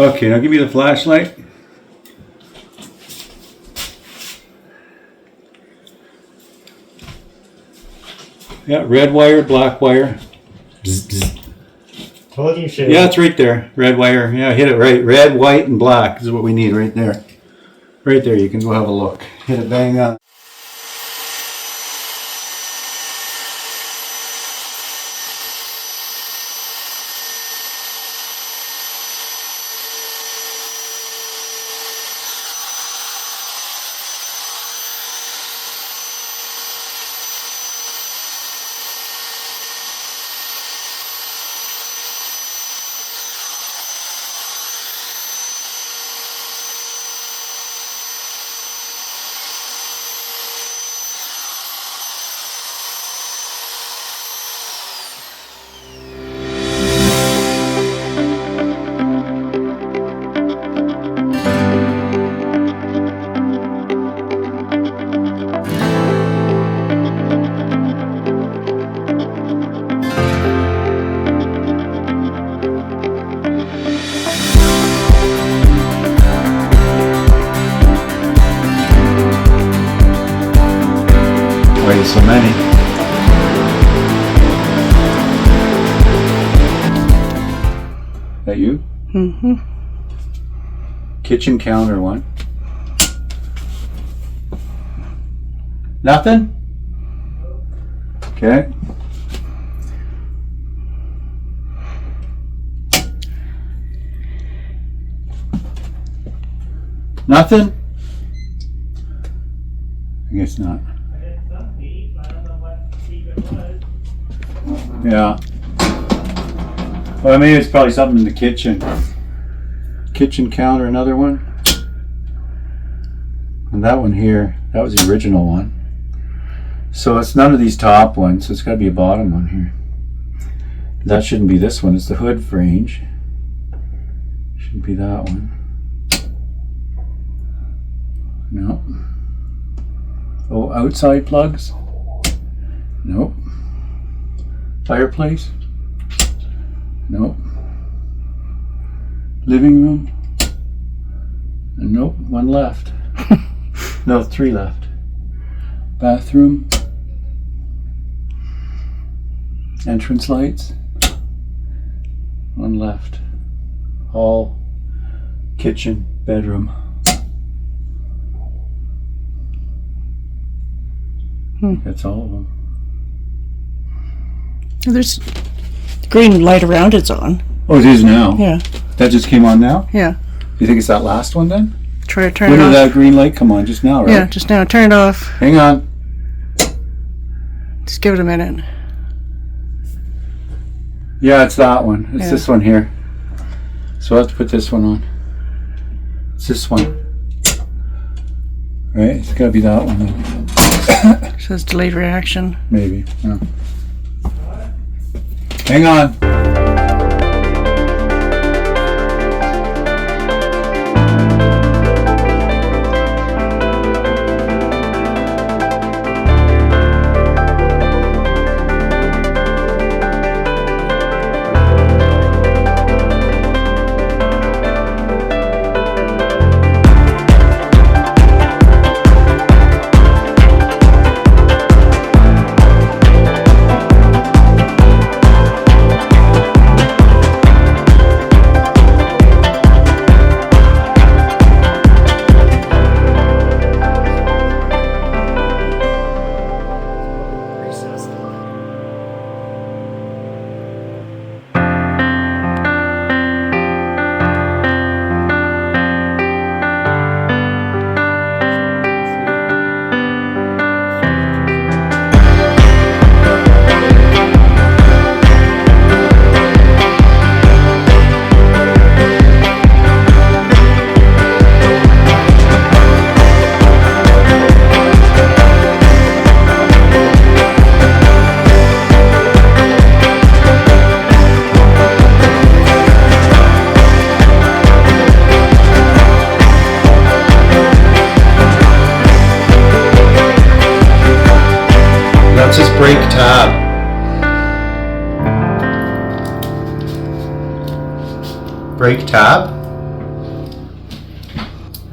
Okay, now give me the flashlight. Yeah, red wire, black wire. Bzz, bzz. Told you should. Yeah, it's right there. Red wire. Yeah, hit it right. Red, white, and black is what we need right there. Right there, you can go have a look. Hit it bang on. Why so many? That you? Mm-hmm. Kitchen counter one. Nothing? Okay. Nothing? I guess not. Yeah. Well, maybe it's probably something in the kitchen. Kitchen counter, another one. And that one here, that was the original one. So it's none of these top ones, so it's got to be a bottom one here. That shouldn't be this one, it's the hood range. Shouldn't be that one. No. Oh, outside plugs? Nope. Fireplace? Nope. Living room? Nope, one left. No, three left. Bathroom? Entrance lights? One left. Hall, kitchen, bedroom. That's all of them. There's green light around it's on. Oh, it is now? Yeah. That just came on now? Yeah. Do you think it's that last one then? Try to turn When it did off. that green light come on? Just now, right? Yeah, just now. Turn it off. Hang on. Just give it a minute. Yeah, it's that one. It's Yeah. this one here. So I have to put this one on. It's this one. Right? It's got to be that one then. It says delayed reaction. Maybe. Yeah. Hang on.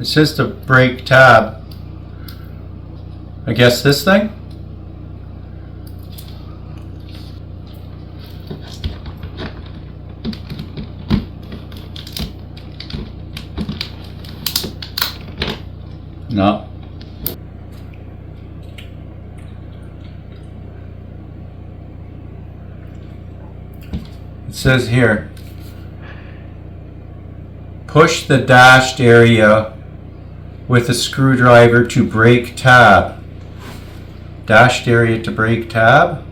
It says to brake tab. I guess this thing? No. It says here, push the dashed area with a screwdriver to brake tab. Dashed area to brake tab?